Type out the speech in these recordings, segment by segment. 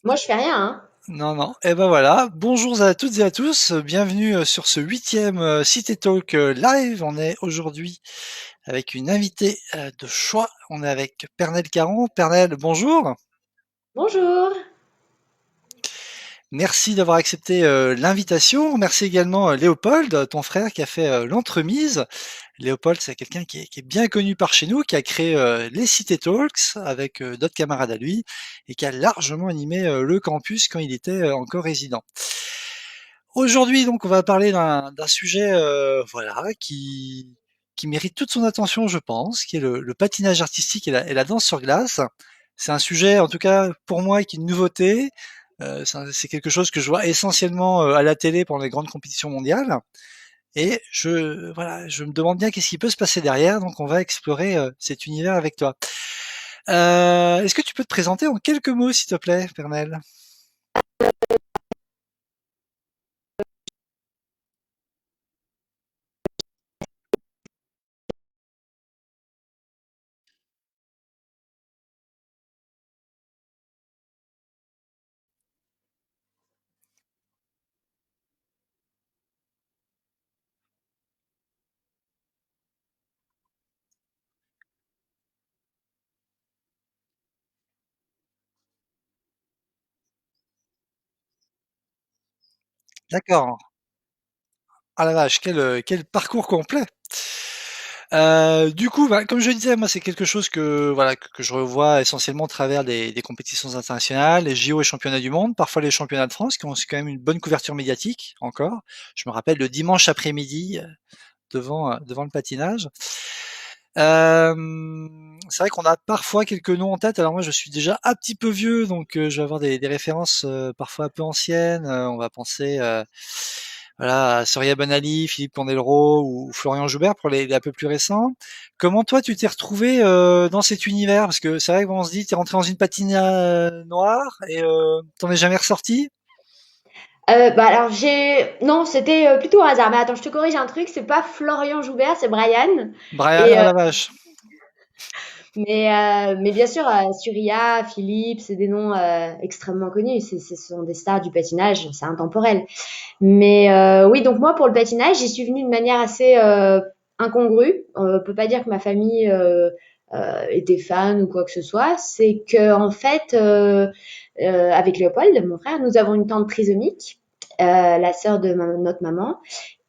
Moi, je fais rien, hein. Non, non. Et ben voilà. Bonjour à toutes et à tous. Bienvenue sur ce huitième Cité Talk live. On est aujourd'hui avec une invitée de choix. On est avec Pernelle Caron. Pernelle, bonjour. Bonjour. Merci d'avoir accepté l'invitation. Merci également Léopold, ton frère, qui a fait l'entremise. Léopold, c'est quelqu'un qui est bien connu par chez nous, qui a créé les Cité Talks avec d'autres camarades à lui et qui a largement animé le campus quand il était encore résident. Aujourd'hui, donc, on va parler d'un sujet, voilà, qui mérite toute son attention, je pense, qui est le patinage artistique et la danse sur glace. C'est un sujet, en tout cas pour moi, qui est une nouveauté. C'est quelque chose que je vois essentiellement à la télé pendant les grandes compétitions mondiales. Et voilà, je me demande bien qu'est-ce qui peut se passer derrière. Donc, on va explorer cet univers avec toi. Est-ce que tu peux te présenter en quelques mots, s'il te plaît, Pernel? D'accord. Ah la vache, quel parcours complet. Du coup, bah, comme je le disais, moi c'est quelque chose que voilà que je revois essentiellement à travers des compétitions internationales, les JO et championnats du monde, parfois les championnats de France qui ont aussi quand même une bonne couverture médiatique encore. Je me rappelle le dimanche après-midi devant le patinage. C'est vrai qu'on a parfois quelques noms en tête. Alors moi, je suis déjà un petit peu vieux, donc je vais avoir des références parfois un peu anciennes. On va penser voilà, à Soria Bonali, Philippe Candeloro ou Florian Joubert pour les un peu plus récents. Comment toi, tu t'es retrouvé dans cet univers? Parce que c'est vrai qu'on se dit, t'es rentré dans une patine noire et t'en es jamais ressorti? Bah alors non, c'était plutôt un hasard. Mais attends, je te corrige un truc, c'est pas Florian Joubert, c'est Brian. Brian, Et oh la vache. mais bien sûr, Surya, Philippe, c'est des noms extrêmement connus. Ce sont des stars du patinage, c'est intemporel. Mais oui, donc moi pour le patinage, j'y suis venue de manière assez incongrue. On peut pas dire que ma famille était fan ou quoi que ce soit. C'est que en fait, avec Léopold, mon frère, nous avons une tante trisomique, la sœur de notre maman,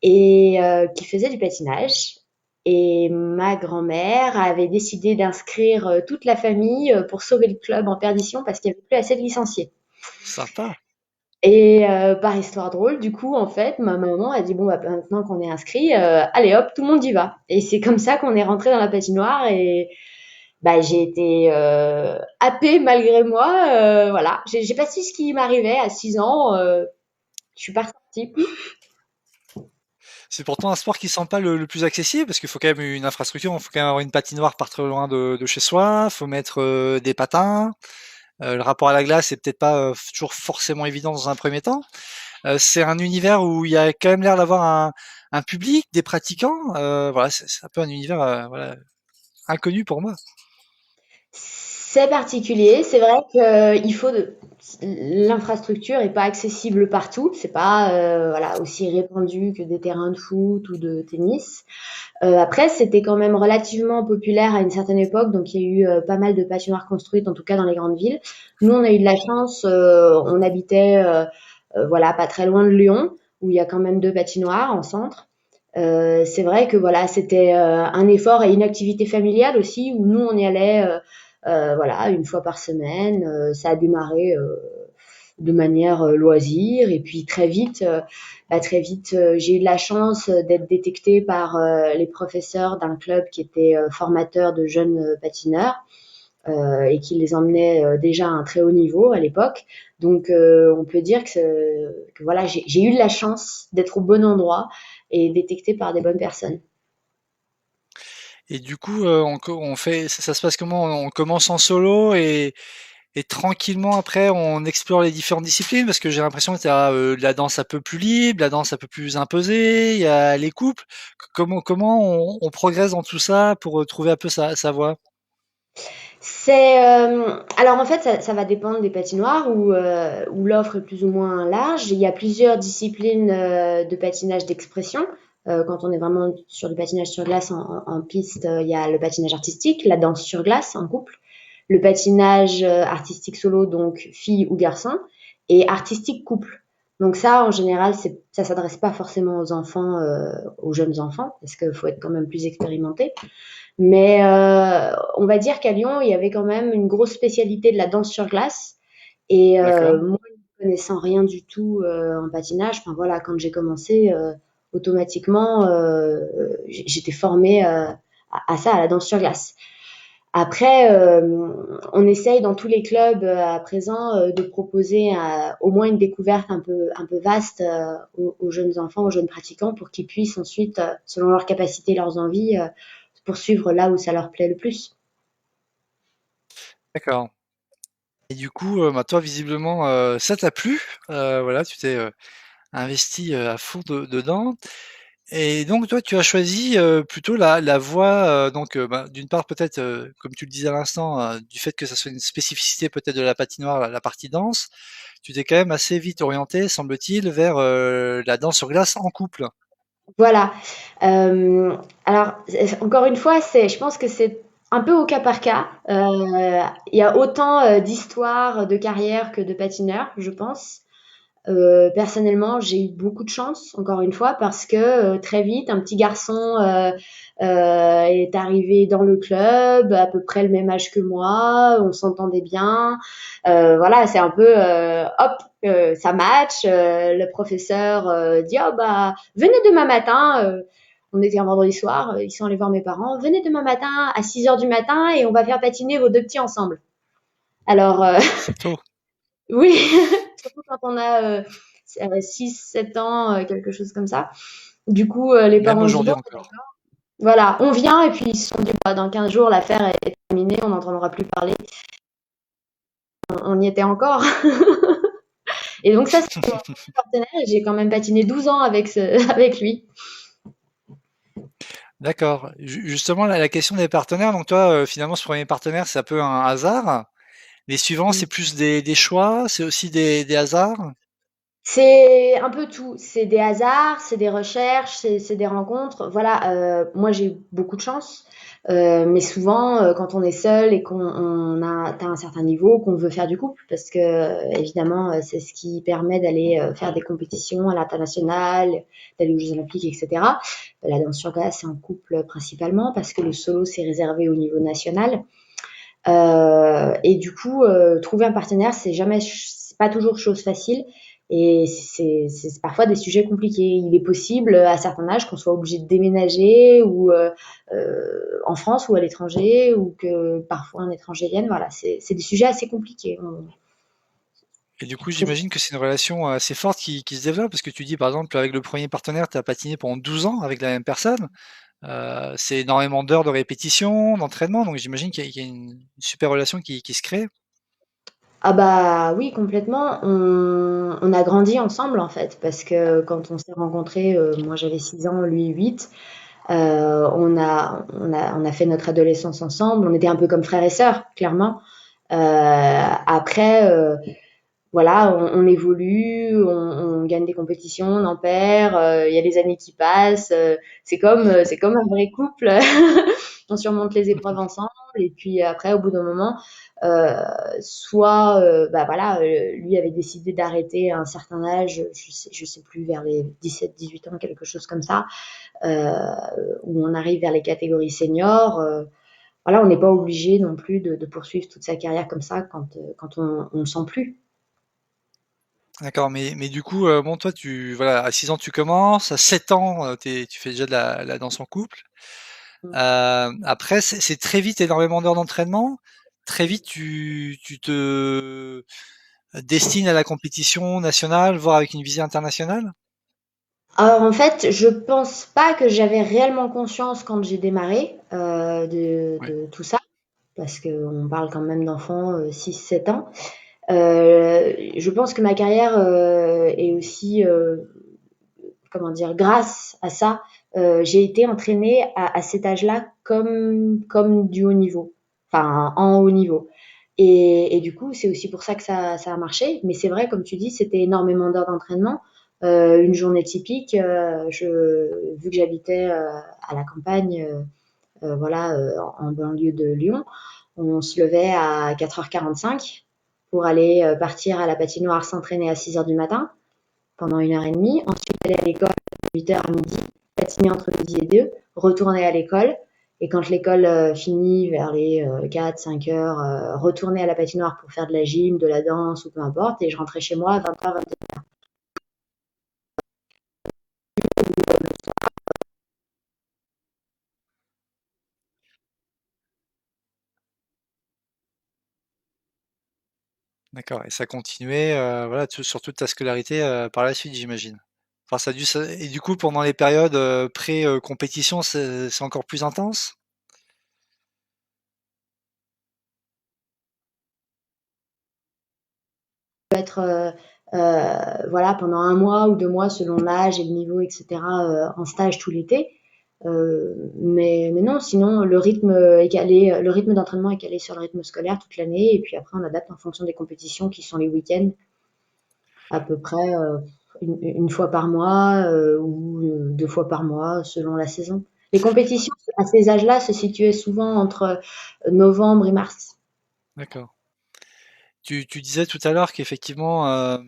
et qui faisait du patinage. Et ma grand-mère avait décidé d'inscrire toute la famille pour sauver le club en perdition parce qu'il n'y avait plus assez de licenciés. Sympa. Et par histoire drôle, du coup, en fait, ma maman a dit bon, bah, maintenant qu'on est inscrit, allez hop, tout le monde y va. Et c'est comme ça qu'on est rentré dans la patinoire et bah, j'ai été happée malgré moi. Voilà, j'ai pas su ce qui m'arrivait à 6 ans. Je suis partie. C'est pourtant un sport qui semble pas le plus accessible parce qu'il faut quand même une infrastructure, il faut quand même avoir une patinoire pas trop loin de chez soi, faut mettre des patins. Le rapport à la glace est peut-être pas toujours forcément évident dans un premier temps. C'est un univers où il y a quand même l'air d'avoir un public, des pratiquants. Voilà, c'est un peu un univers voilà, inconnu pour moi. C'est particulier. C'est vrai que l'infrastructure est pas accessible partout. C'est pas voilà aussi répandu que des terrains de foot ou de tennis. Après, c'était quand même relativement populaire à une certaine époque, donc il y a eu pas mal de patinoires construites, en tout cas dans les grandes villes. Nous, on a eu de la chance, on habitait voilà pas très loin de Lyon, où il y a quand même deux patinoires en centre. C'est vrai que voilà, c'était un effort et une activité familiale aussi, où nous on y allait voilà une fois par semaine. Ça a démarré de manière loisir et puis très vite j'ai eu de la chance d'être détectée par les professeurs d'un club qui était formateur de jeunes patineurs et qui les emmenait déjà à un très haut niveau à l'époque. Donc on peut dire que voilà, j'ai eu de la chance d'être au bon endroit et détectée par des bonnes personnes. Et du coup, on fait, ça se passe comment? On commence en solo et tranquillement après on explore les différentes disciplines parce que j'ai l'impression qu'il y a de la danse un peu plus libre, la danse un peu plus imposée, il y a les couples. Comment on progresse dans tout ça pour trouver un peu sa voie? Alors en fait ça va dépendre des patinoires où l'offre est plus ou moins large. Il y a plusieurs disciplines de patinage d'expression. Quand on est vraiment sur du patinage sur glace en piste, il y a le patinage artistique, la danse sur glace en couple, le patinage artistique solo, donc fille ou garçon, et artistique couple. Donc ça, en général, ça s'adresse pas forcément aux enfants, aux jeunes enfants, parce qu'il faut être quand même plus expérimenté. Mais on va dire qu'à Lyon, il y avait quand même une grosse spécialité de la danse sur glace. Et D'accord. moi, ne connaissant rien du tout en patinage, enfin voilà, quand j'ai commencé, automatiquement, j'étais formée à ça, à la danse sur glace. Après, on essaye dans tous les clubs à présent de proposer au moins une découverte un peu vaste aux jeunes enfants, aux jeunes pratiquants, pour qu'ils puissent ensuite, selon leurs capacités, leurs envies, poursuivre là où ça leur plaît le plus. D'accord. Et du coup, bah, toi, visiblement, ça t'a plu. Voilà, tu t'es investi à fond dedans. Et donc, toi, tu as choisi plutôt la voie, donc, bah, d'une part, peut-être, comme tu le disais à l'instant, du fait que ça soit une spécificité peut-être de la patinoire, la partie danse, tu t'es quand même assez vite orienté, semble-t-il, vers la danse sur glace en couple. Voilà. Alors, encore une fois, je pense que c'est un peu au cas par cas. Il y a autant d'histoires de carrière que de patineurs, je pense. Personnellement, j'ai eu beaucoup de chance, encore une fois, parce que très vite, un petit garçon est arrivé dans le club, à peu près le même âge que moi, on s'entendait bien. Voilà, c'est un peu, hop, ça match. Le professeur dit, oh bah, venez demain matin. On était un vendredi soir, ils sont allés voir mes parents. Venez demain matin à 6 heures du matin et on va faire patiner vos deux petits ensemble. Alors, C'est tôt. oui, surtout quand on a 6-7 ans, quelque chose comme ça. Du coup, les Même parents se disent, aujourd'hui bon, encore. voilà, on vient, et puis ils se sont dit, bah, dans 15 jours, l'affaire est terminée, on n'entendra plus parler. On y était encore. Et donc ça, c'est mon partenaire, et j'ai quand même patiné 12 ans avec, avec lui. D'accord. Justement, la question des partenaires, donc toi, finalement, ce premier partenaire, c'est un peu un hasard. Les suivants, c'est plus des choix, c'est aussi des hasards? C'est un peu tout. C'est des hasards, c'est des recherches, c'est des rencontres. Voilà, moi j'ai eu beaucoup de chance, mais souvent quand on est seul et qu'on a atteint un certain niveau, qu'on veut faire du couple, parce que évidemment c'est ce qui permet d'aller faire des compétitions à l'international, d'aller aux Jeux Olympiques, etc. La danse sur glace c'est en couple principalement, parce que le solo c'est réservé au niveau national. Et du coup, trouver un partenaire, c'est pas toujours chose facile. Et c'est parfois des sujets compliqués. Il est possible à certains âges qu'on soit obligé de déménager ou en France ou à l'étranger, ou que parfois un étranger vienne. Voilà, c'est des sujets assez compliqués. Et du coup, j'imagine que c'est une relation assez forte qui se développe, parce que tu dis, par exemple, avec le premier partenaire, tu as patiné pendant 12 ans avec la même personne. C'est énormément d'heures de répétition, d'entraînement, donc j'imagine qu'il y a une super relation qui se crée. Ah bah oui, complètement. On a grandi ensemble en fait, parce que quand on s'est rencontrés, moi j'avais 6 ans, lui 8. On a fait notre adolescence ensemble. On était un peu comme frères et sœurs, clairement. Après, voilà, on évolue, on gagne des compétitions, on en perd. Il y a les années qui passent. C'est comme un vrai couple. On surmonte les épreuves ensemble. Et puis après, au bout d'un moment, euh, soit, bah voilà, lui avait décidé d'arrêter à un certain âge, je sais plus, vers les 17-18 ans, quelque chose comme ça, où on arrive vers les catégories seniors. Voilà, on n'est pas obligé non plus de poursuivre toute sa carrière comme ça quand on ne sent plus. D'accord, mais du coup, bon, toi, voilà, à 6 ans, tu commences, à 7 ans, tu fais déjà de la danse en couple. Après, c'est très vite énormément d'heures d'entraînement. Très vite, tu te destines à la compétition nationale, voire avec une visée internationale? Alors en fait, je pense pas que j'avais réellement conscience quand j'ai démarré Ouais. de tout ça, parce qu'on parle quand même d'enfants 6-7 ans. Je pense que ma carrière est aussi, comment dire, grâce à ça, j'ai été entraînée à cet âge-là comme du haut niveau. enfin en haut niveau. Et du coup, c'est aussi pour ça que ça a marché. Mais c'est vrai, comme tu dis, c'était énormément d'heures d'entraînement. Une journée typique, vu que j'habitais à la campagne, voilà, en banlieue de Lyon, on se levait à 4h45 pour aller partir à la patinoire s'entraîner à 6h du matin pendant 1h30. Ensuite, aller à l'école de 8h à midi, patiner entre midi et 2, retourner à l'école. Et quand l'école finit vers les 4-5 heures, retourner à la patinoire pour faire de la gym, de la danse ou peu importe. Et je rentrais chez moi à 20h, 21h. D'accord, et ça continuait, voilà, sur toute ta scolarité par la suite, j'imagine. Enfin, et du coup, pendant les périodes pré-compétition, c'est encore plus intense? Être voilà, pendant un mois ou 2 mois selon l'âge et le niveau, etc., en stage tout l'été. Mais non, sinon le rythme d'entraînement est calé sur le rythme scolaire toute l'année, et puis après on adapte en fonction des compétitions qui sont les week-ends, à peu près une fois par mois ou 2 fois par mois selon la saison. Les compétitions à ces âges-là se situaient souvent entre novembre et mars. D'accord. Tu disais tout à l'heure qu'effectivement,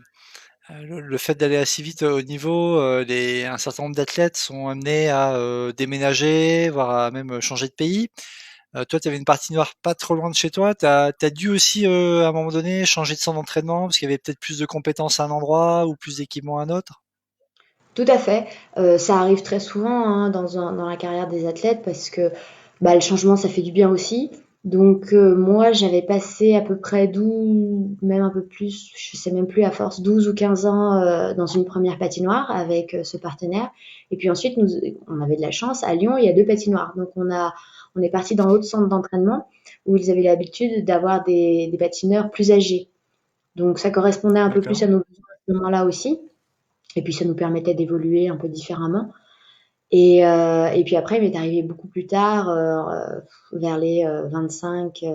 le fait d'aller assez vite au niveau, un certain nombre d'athlètes sont amenés à déménager, voire à même changer de pays. Toi, tu avais une patinoire pas trop loin de chez toi. T'as dû aussi, à un moment donné, changer de centre d'entraînement parce qu'il y avait peut-être plus de compétences à un endroit ou plus d'équipements à un autre? Tout à fait. Ça arrive très souvent hein, dans la carrière des athlètes parce que bah, le changement, ça fait du bien aussi. Donc moi, j'avais passé à peu près 12, même un peu plus, je sais même plus à force, 12 ou 15 ans dans une première patinoire avec ce partenaire. Et puis ensuite, on avait de la chance. À Lyon, il y a deux patinoires. Donc on est parti dans l'autre centre d'entraînement où ils avaient l'habitude d'avoir des patineurs plus âgés. Donc ça correspondait un peu plus D'accord. à nos besoins à ce moment-là aussi. Et puis ça nous permettait d'évoluer un peu différemment. Et puis après, il m'est arrivé beaucoup plus tard, vers les 25,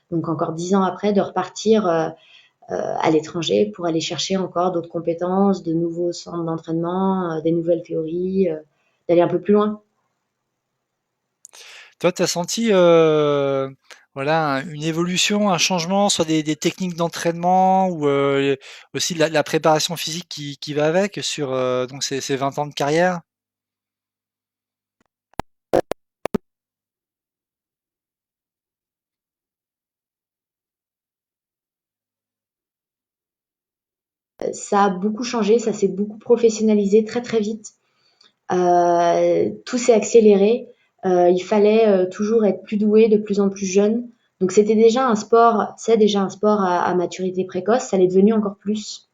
donc encore 10 ans après, de repartir à l'étranger pour aller chercher encore d'autres compétences, de nouveaux centres d'entraînement, des nouvelles théories, d'aller un peu plus loin. Toi, tu as senti, voilà, une évolution, un changement sur des techniques d'entraînement ou aussi la préparation physique qui va avec sur donc ces 20 ans de carrière? Ça a beaucoup changé, ça s'est beaucoup professionnalisé très très vite. Tout s'est accéléré. Il fallait toujours être plus doué, de plus en plus jeune. Donc c'était déjà un sport, c'est déjà un sport à maturité précoce. Ça l'est devenu encore plus.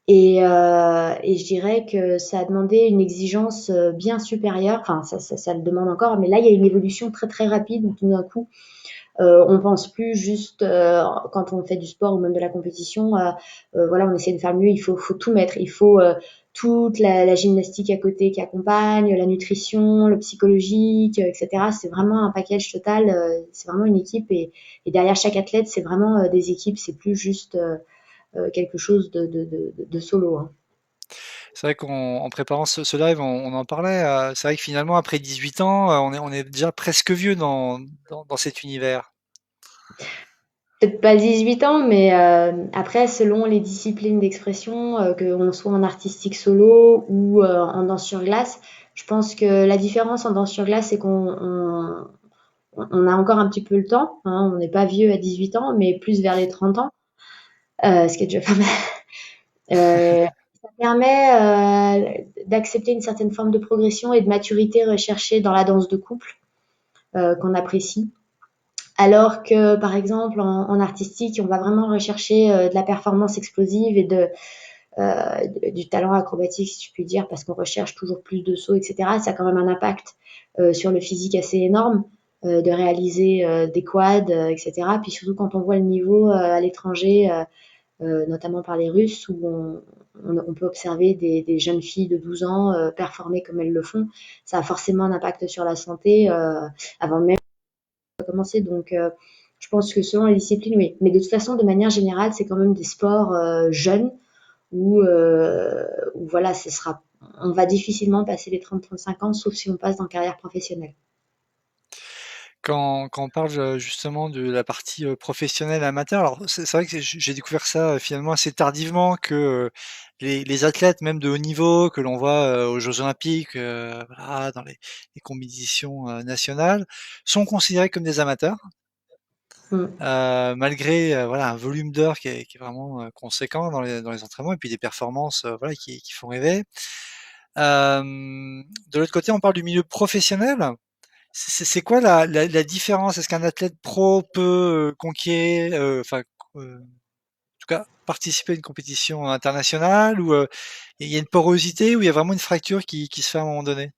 Et je dirais que ça a demandé une exigence bien supérieure. Enfin, ça le demande encore, mais là il y a une évolution très très rapide où tout d'un coup on pense plus juste quand on fait du sport ou même de la compétition, voilà, on essaie de faire mieux. Faut tout mettre. Il faut toute la gymnastique à côté qui accompagne, la nutrition, le psychologique, etc. C'est vraiment un package total. C'est vraiment une équipe et derrière chaque athlète, c'est vraiment des équipes. C'est plus juste quelque chose de solo. Hein. C'est vrai qu'en préparant ce live, on en parlait. C'est vrai que finalement, après 18 ans, on est déjà presque vieux dans cet univers. Peut-être pas 18 ans, mais après, selon les disciplines d'expression, qu'on soit en artistique solo ou en danse sur glace, je pense que la différence en danse sur glace, c'est qu'on a encore un petit peu le temps. Hein, on n'est pas vieux à 18 ans, mais plus vers les 30 ans, ce qui est déjà pas mal. Ça permet d'accepter une certaine forme de progression et de maturité recherchée dans la danse de couple, qu'on apprécie. Alors que, par exemple, en artistique, on va vraiment rechercher de la performance explosive et du talent acrobatique, si je puis dire, parce qu'on recherche toujours plus de sauts, etc. Ça a quand même un impact sur le physique assez énorme de réaliser des quads, etc. Puis surtout quand on voit le niveau à l'étranger, notamment par les Russes, où on peut observer des jeunes filles de 12 ans performer comme elles le font, ça a forcément un impact sur la santé avant même commencer. Donc, je pense que selon les disciplines, oui. Mais de toute façon, de manière générale, c'est quand même des sports jeunes où voilà, on va difficilement passer les 30-35 ans, sauf si on passe dans la carrière professionnelle. Quand on parle justement de la partie professionnelle amateur, alors c'est vrai que j'ai découvert ça finalement assez tardivement que les athlètes même de haut niveau que l'on voit aux Jeux Olympiques, voilà, dans les compétitions nationales, sont considérés comme des amateurs. Mm. Malgré voilà un volume d'heures qui est vraiment conséquent dans les entraînements et puis des performances voilà qui font rêver. De l'autre côté, on parle du milieu professionnel. C'est quoi la différence? Est-ce qu'un athlète pro peut conquérir, enfin, en tout cas, participer à une compétition internationale ou il y a une porosité ou il y a vraiment une fracture qui se fait à un moment donné?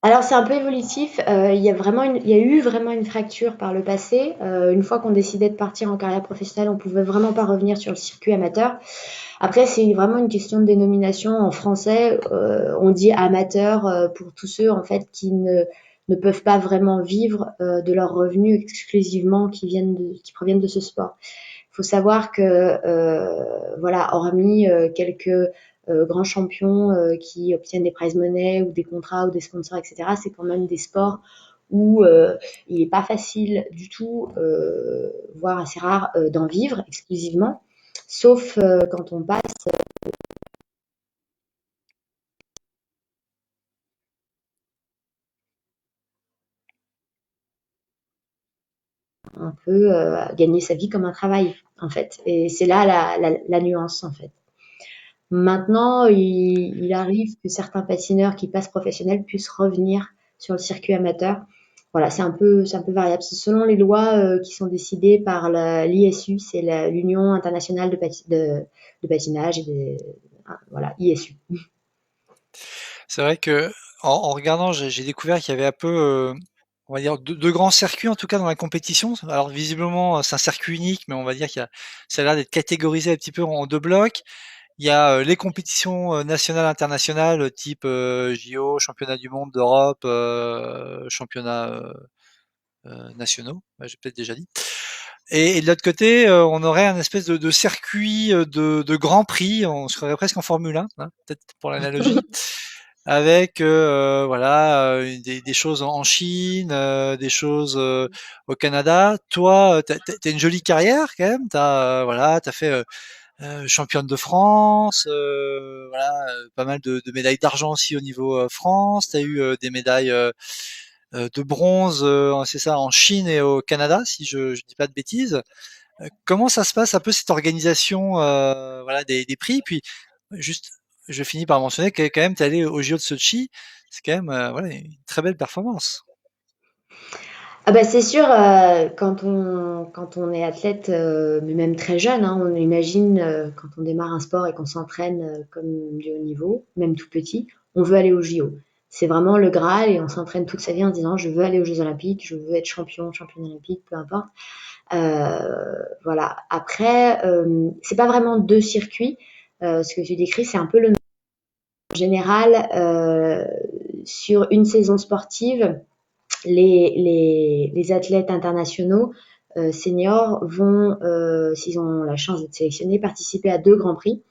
Alors c'est un peu évolutif. Il y a eu vraiment une fracture par le passé. Une fois qu'on décidait de partir en carrière professionnelle, on pouvait vraiment pas revenir sur le circuit amateur. Après, c'est vraiment une question de dénomination. En français, on dit amateur pour tous ceux en fait ne peuvent pas vraiment vivre de leurs revenus exclusivement qui proviennent de ce sport. Il faut savoir que voilà, hormis quelques grands champions qui obtiennent des prize money ou des contrats ou des sponsors, etc., c'est quand même des sports où il n'est pas facile du tout, voire assez rare, d'en vivre exclusivement, sauf quand on passe un peu gagner sa vie comme un travail, en fait. Et c'est là la nuance, en fait. Maintenant, il arrive que certains patineurs qui passent professionnels puissent revenir sur le circuit amateur. Voilà, c'est un peu variable. C'est selon les lois qui sont décidées par l'ISU, c'est l'Union internationale de patinage et voilà, ISU. C'est vrai que en regardant, j'ai découvert qu'il y avait un peu, on va dire deux grands circuits en tout cas dans la compétition. Alors visiblement, c'est un circuit unique, mais on va dire qu'il y a ça a l'air d'être catégorisé un petit peu en 2 blocs. Il y a les compétitions nationales, internationales, type JO, championnat du monde, d'Europe, championnats nationaux, ouais, j'ai peut-être déjà dit. Et de l'autre côté, on aurait un espèce de circuit de Grand Prix, on serait presque en Formule 1, hein, peut-être pour l'analogie, avec voilà des choses en Chine, des choses au Canada. Toi, t'as une jolie carrière quand même. Voilà, t'as fait championne de France, voilà, pas mal de médailles d'argent aussi au niveau France. T'as eu des médailles de bronze, c'est ça, en Chine et au Canada, si je dis pas de bêtises. Comment ça se passe un peu cette organisation, voilà, des prix? Puis juste, je finis par mentionner que quand même t'es allé au JO de Sochi, c'est quand même voilà une très belle performance. Ah bah c'est sûr, quand on est athlète, mais même très jeune, hein, on imagine quand on démarre un sport et qu'on s'entraîne comme du haut niveau, même tout petit, on veut aller aux JO. C'est vraiment le Graal et on s'entraîne toute sa vie en se disant je veux aller aux Jeux Olympiques, je veux être championne olympique, peu importe. Voilà. Après, c'est pas vraiment deux circuits. Ce que tu décris, c'est un peu le même. En général, sur une saison sportive, les athlètes internationaux seniors vont, s'ils ont la chance d'être sélectionnés, participer à deux grands prix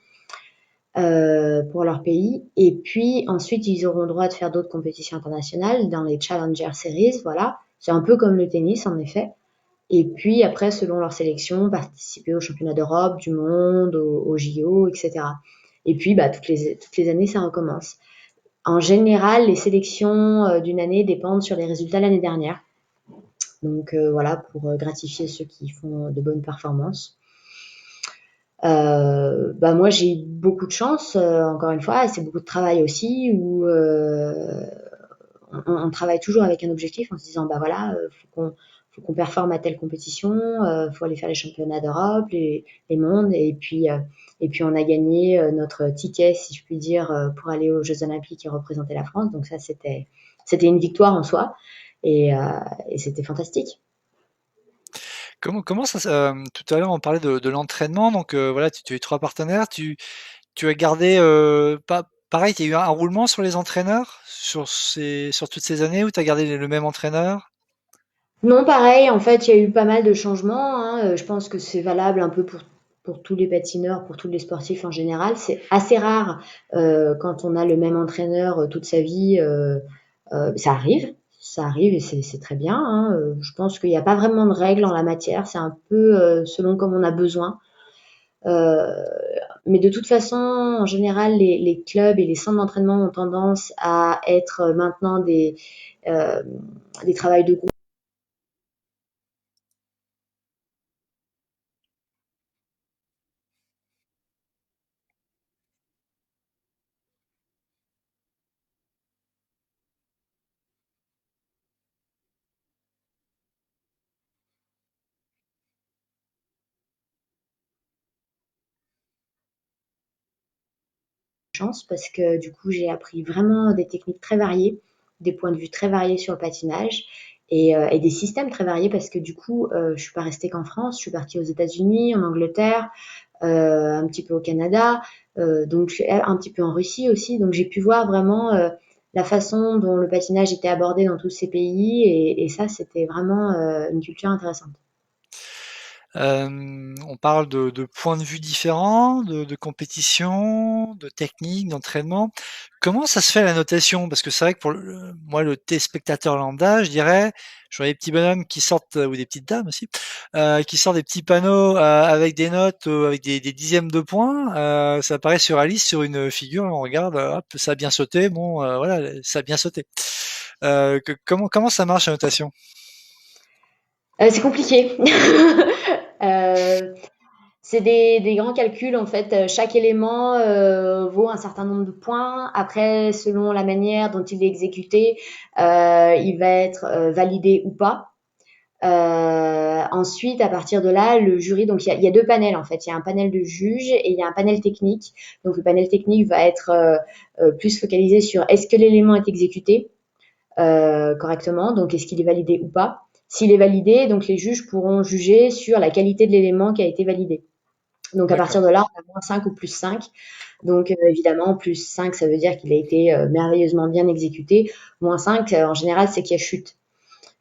pour leur pays. Et puis ensuite, ils auront le droit de faire d'autres compétitions internationales dans les Challenger Series. Voilà, c'est un peu comme le tennis en effet. Et puis après, selon leur sélection, participer aux championnats d'Europe, du monde, aux JO, etc. Et puis, bah, toutes les années, ça recommence. En général, les sélections d'une année dépendent sur les résultats l'année dernière. Donc voilà, pour gratifier ceux qui font de bonnes performances. Bah moi j'ai eu beaucoup de chance, encore une fois, c'est beaucoup de travail aussi, où on travaille toujours avec un objectif en se disant bah voilà, faut qu'on performe à telle compétition, faut aller faire les championnats d'Europe, les mondes, et puis on a gagné notre ticket, si je puis dire, pour aller aux Jeux Olympiques et représenter la France. Donc ça c'était une victoire en soi, et, euh, et c'était fantastique. Comment ça tout à l'heure on parlait de l'entraînement, donc voilà, tu as eu 3 partenaires, tu as gardé, pas pareil, il y a eu un roulement sur les entraîneurs sur toutes ces années où tu as gardé le même entraîneur? Non, pareil, en fait, il y a eu pas mal de changements, hein. Je pense que c'est valable un peu pour tous les patineurs, pour tous les sportifs en général. C'est assez rare quand on a le même entraîneur toute sa vie. Ça arrive et c'est très bien, hein. Je pense qu'il n'y a pas vraiment de règles en la matière. C'est un peu selon comme on a besoin. Euh, mais de toute façon, en général, les clubs et les centres d'entraînement ont tendance à être maintenant euh, des travails de groupe. Chance parce que du coup j'ai appris vraiment des techniques très variées, des points de vue très variés sur le patinage et des systèmes très variés parce que du coup je suis pas restée qu'en France, je suis partie aux États-Unis, en Angleterre, un petit peu au Canada, donc un petit peu en Russie aussi, donc j'ai pu voir vraiment la façon dont le patinage était abordé dans tous ces pays et ça c'était vraiment une culture intéressante. On parle de points de vue différents, de compétition, de technique, d'entraînement. Comment ça se fait la notation? Parce que c'est vrai que pour moi, le téléspectateur lambda, je vois des petits bonhommes qui sortent, ou des petites dames aussi, qui sortent des petits panneaux avec des notes, avec des dixièmes de points. Ça apparaît sur Alice, sur une figure, on regarde, hop, ça a bien sauté, bon, voilà, ça a bien sauté. Comment ça marche la notation? C'est compliqué. euh, C'est des grands calculs en fait. Chaque élément vaut un certain nombre de points. Après, selon la manière dont il est exécuté, il va être validé ou pas. Ensuite, à partir de là, le jury, donc il y a deux panels en fait. Il y a un panel de juges et il y a un panel technique. Donc le panel technique va être plus focalisé sur est-ce que l'élément est exécuté correctement, donc est-ce qu'il est validé ou pas. S'il est validé, donc les juges pourront juger sur la qualité de l'élément qui a été validé. Donc à partir D'accord. de là, on a moins 5 ou plus 5. Donc évidemment, plus 5, ça veut dire qu'il a été merveilleusement bien exécuté. Moins 5, en général, c'est qu'il y a chute.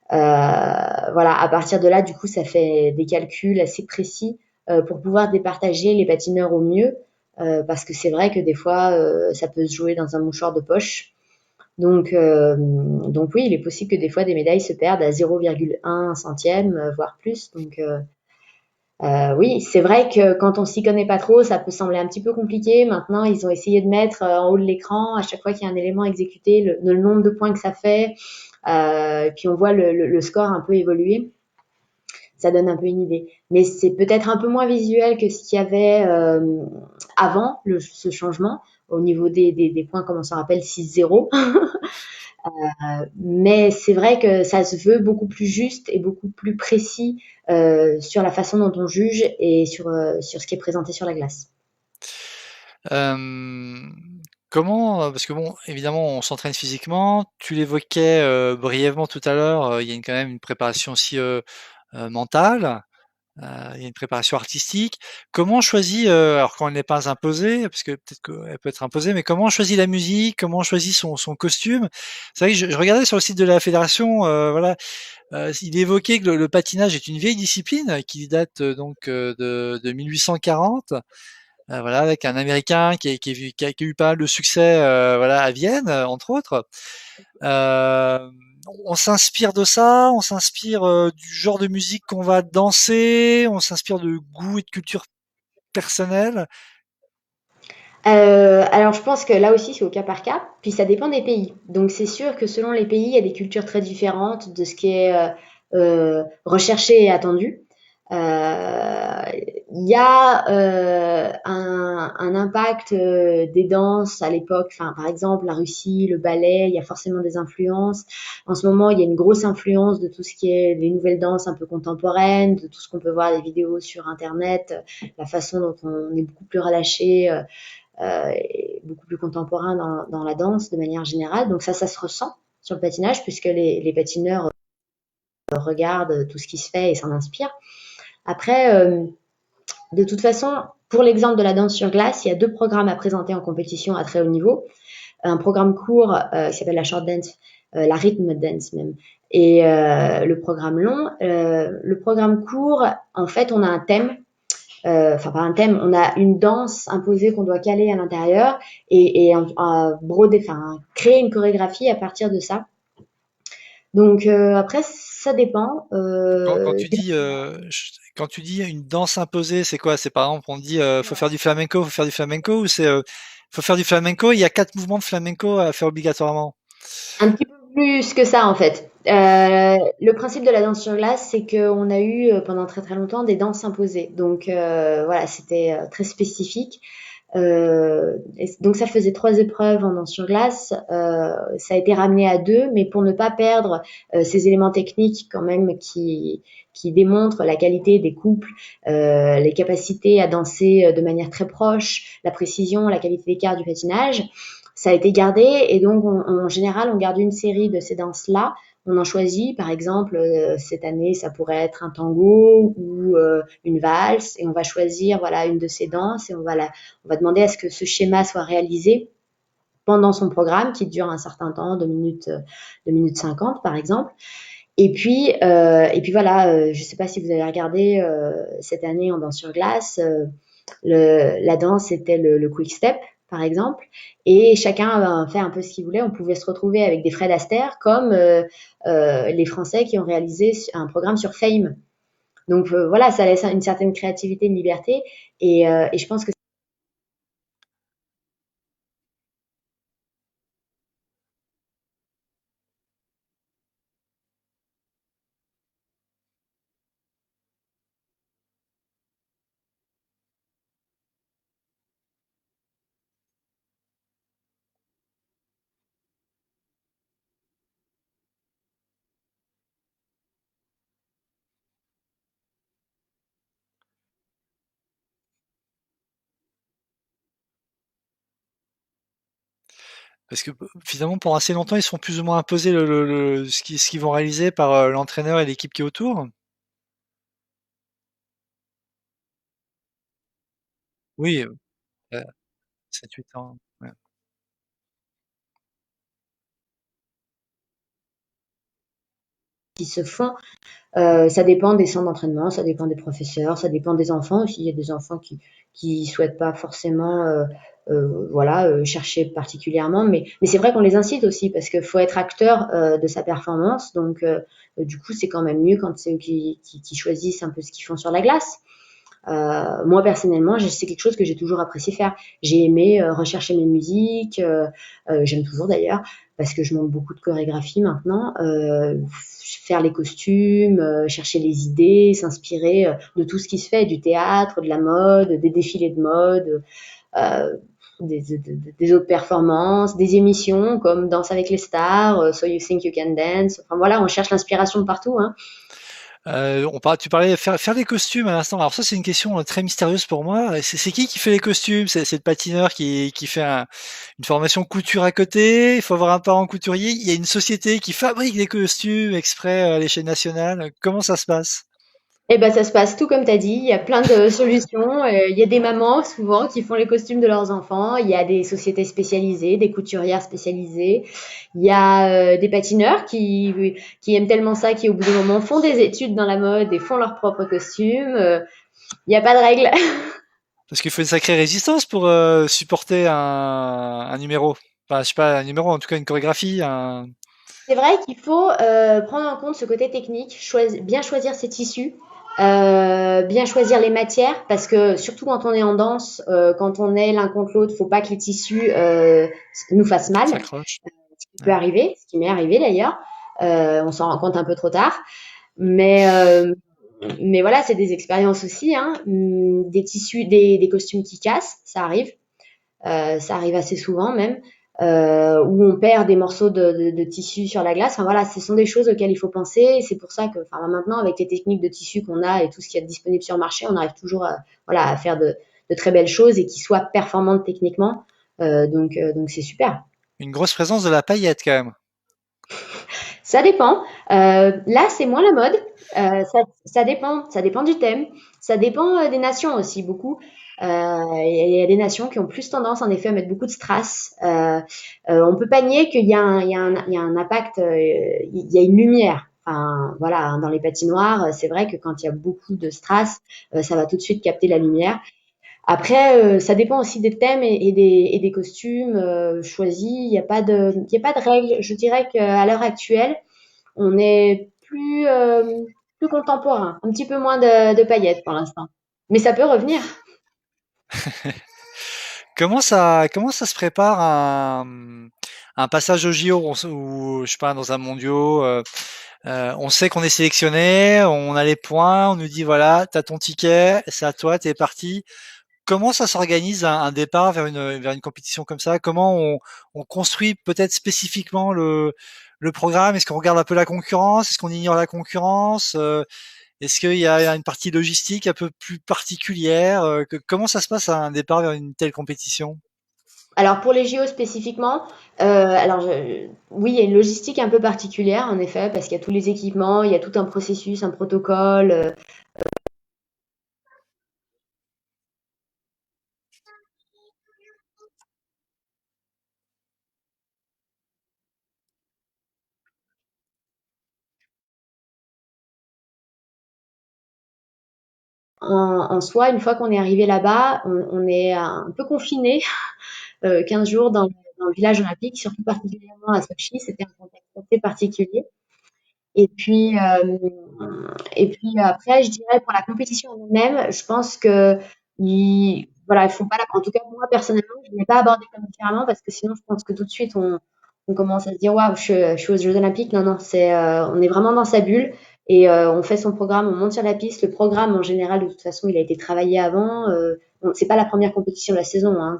Voilà, à partir de là, du coup, ça fait des calculs assez précis pour pouvoir départager les patineurs au mieux. Parce que c'est vrai que des fois, ça peut se jouer dans un mouchoir de poche. Donc oui, il est possible que des fois des médailles se perdent à 0,1 centième, voire plus. Donc oui, c'est vrai que quand on s'y connaît pas trop, ça peut sembler un petit peu compliqué. Maintenant, ils ont essayé de mettre en haut de l'écran, à chaque fois qu'il y a un élément exécuté, le nombre de points que ça fait. Puis on voit le score un peu évoluer. Ça donne un peu une idée. Mais c'est peut-être un peu moins visuel que ce qu'il y avait avant ce changement, au niveau des points, comme on s'en rappelle, 6-0. Mais c'est vrai que ça se veut beaucoup plus juste et beaucoup plus précis sur la façon dont on juge et sur ce qui est présenté sur la glace. Comment, parce que bon, évidemment, on s'entraîne physiquement. Tu l'évoquais brièvement tout à l'heure. Il y a quand même une préparation aussi mentale. Il y a une préparation artistique. Comment on choisit, alors quand elle n'est pas imposée, parce que peut-être qu'elle peut être imposée, mais comment on choisit la musique, comment on choisit son costume? C'est vrai que je regardais sur le site de la fédération, voilà, il évoquait que le patinage est une vieille discipline qui date donc de 1840. Voilà, avec un Américain qui a eu pas mal de succès, voilà, à Vienne, entre autres. On s'inspire de ça, on s'inspire du genre de musique qu'on va danser, on s'inspire de goût et de culture personnelle. Alors je pense que là aussi c'est au cas par cas, puis ça dépend des pays. Donc c'est sûr que selon les pays, il y a des cultures très différentes de ce qui est recherché et attendu. Il y a un impact des danses à l'époque, enfin, par exemple la Russie, le ballet, il y a forcément des influences. En ce moment, il y a une grosse influence de tout ce qui est les nouvelles danses un peu contemporaines, de tout ce qu'on peut voir, des vidéos sur Internet, la façon dont on est beaucoup plus relâché, et beaucoup plus contemporain dans la danse de manière générale. Donc ça se ressent sur le patinage puisque les patineurs regardent tout ce qui se fait et s'en inspirent. Après, de toute façon, pour l'exemple de la danse sur glace, il y a deux programmes à présenter en compétition à très haut niveau. Un programme court qui s'appelle la short dance, la rhythm dance même, et le programme long. Le programme court, en fait, on a un thème, enfin pas un thème, on a une danse imposée qu'on doit caler à l'intérieur et broder, enfin créer une chorégraphie à partir de ça. Donc après, ça dépend. Quand tu dis une danse imposée, c'est quoi? C'est par exemple, on dit faut faire du flamenco, faut faire du flamenco, ou c'est faut faire du flamenco, il y a 4 mouvements de flamenco à faire obligatoirement. Un petit peu plus que ça en fait. Le principe de la danse sur glace, c'est qu'on a eu pendant très très longtemps des danses imposées. Donc voilà, c'était très spécifique. Donc ça faisait 3 épreuves en danse sur glace. Ça a été ramené à 2, mais pour ne pas perdre ces éléments techniques quand même qui démontrent la qualité des couples, les capacités à danser de manière très proche, la précision, la qualité d'écart du patinage. Ça a été gardé et donc en général on garde une série de ces danses-là. On en choisit, par exemple, cette année, ça pourrait être un tango ou une valse, et on va choisir voilà une de ces danses et on va demander à ce que ce schéma soit réalisé pendant son programme qui dure un certain temps, 2 minutes 50 par exemple. Et puis voilà, je ne sais pas si vous avez regardé cette année en danse sur glace, la danse était le quick step par exemple, et chacun fait un peu ce qu'il voulait. On pouvait se retrouver avec des Fred Astaire comme les Français qui ont réalisé un programme sur Fame. Donc voilà, ça laisse une certaine créativité, une liberté, et je pense que Parce que finalement, pour assez longtemps, ils se font plus ou moins imposer ce qu'ils vont réaliser par l'entraîneur et l'équipe qui est autour. Oui, 7-8 ans. Ouais. qui se font. Ça dépend des centres d'entraînement, ça dépend des professeurs, ça dépend des enfants aussi. Il y a des enfants qui souhaitent pas forcément voilà chercher particulièrement, mais c'est vrai qu'on les incite aussi parce qu'il faut être acteur de sa performance. Donc du coup, c'est quand même mieux quand c'est eux qui choisissent un peu ce qu'ils font sur la glace. Moi personnellement, c'est quelque chose que j'ai toujours apprécié faire. J'ai aimé rechercher mes musiques, j'aime toujours d'ailleurs, parce que je monte beaucoup de chorégraphie maintenant, faire les costumes, chercher les idées, s'inspirer de tout ce qui se fait, du théâtre, de la mode, des défilés de mode, euh, des autres performances, des émissions comme Danse avec les stars, So You Think You Can Dance. Enfin voilà, on cherche l'inspiration de partout, hein. Tu parlais de faire des costumes à l'instant. Alors ça, c'est une question très mystérieuse pour moi. C'est qui fait les costumes? C'est le patineur qui fait une formation couture à côté. Il faut avoir un parent couturier. Il y a une société qui fabrique des costumes exprès à l'échelle nationale. Comment ça se passe? Eh ben, ça se passe tout comme tu as dit. Il y a plein de solutions. Il y a des mamans souvent qui font les costumes de leurs enfants. Il y a des sociétés spécialisées, des couturières spécialisées. Il y a des patineurs qui aiment tellement ça qu'au bout d'un moment font des études dans la mode et font leurs propres costumes. Il n'y a pas de règle. Parce qu'il faut une sacrée résistance pour supporter un numéro. Enfin, je sais pas, un numéro, en tout cas une chorégraphie. C'est vrai qu'il faut prendre en compte ce côté technique, bien choisir ses tissus, bien choisir les matières, parce que surtout quand on est en danse, quand on est l'un contre l'autre, faut pas que les tissus nous fassent mal, S'accroche. ce qui peut Ouais. arriver, ce qui m'est arrivé d'ailleurs. On s'en rend compte un peu trop tard, mais euh, mais voilà, c'est des expériences aussi, hein. Des tissus, des costumes qui cassent, ça arrive assez souvent même, où on perd des morceaux de tissu sur la glace. Enfin voilà, ce sont des choses auxquelles il faut penser. C'est pour ça que enfin, maintenant, avec les techniques de tissu qu'on a et tout ce qui est disponible sur le marché, on arrive toujours voilà, à faire de très belles choses et qui soient performantes techniquement. Donc c'est super. Une grosse présence de la paillette quand même. Ça dépend. Là, c'est moins la mode. Ça dépend du thème. Ça dépend des nations aussi beaucoup. Il y a des nations qui ont plus tendance, en effet, à mettre beaucoup de strass. On peut pas nier qu'il y a il y a un impact, il y a une lumière. Enfin, voilà, hein, dans les patinoires, c'est vrai que quand il y a beaucoup de strass, ça va tout de suite capter la lumière. Après, ça dépend aussi des thèmes et des costumes choisis. Il y a pas de règles. Je dirais qu'à l'heure actuelle, on est plus contemporain, un petit peu moins de paillettes pour l'instant. Mais ça peut revenir. Comment ça se prépare un passage au JO ou je sais pas dans un mondiaux on sait qu'on est sélectionné, on a les points, on nous dit voilà, t'as ton ticket, c'est à toi, t'es parti. Comment ça s'organise un départ vers une compétition comme ça? Comment on construit peut-être spécifiquement le programme? Est-ce qu'on regarde un peu la concurrence? Est-ce qu'on ignore la concurrence? Est-ce qu'il y a une partie logistique un peu plus particulière? Comment ça se passe à un départ vers une telle compétition? Alors pour les JO spécifiquement, oui, il y a une logistique un peu particulière en effet, parce qu'il y a tous les équipements, il y a tout un processus, un protocole. En soi, une fois qu'on est arrivé là-bas, on est un peu confiné 15 jours dans le village olympique, surtout particulièrement à Sochi. C'était un contexte assez particulier. Et puis, après, je dirais pour la compétition en elle-même, je pense que voilà, il faut pas en tout cas moi personnellement, je ne l'ai pas abordé comme différemment parce que sinon je pense que tout de suite on commence à se dire waouh, je suis aux Jeux Olympiques. Non, non, on est vraiment dans sa bulle et on fait son programme, on monte sur la piste. Le programme en général, de toute façon, il a été travaillé avant. C'est pas la première compétition de la saison, hein,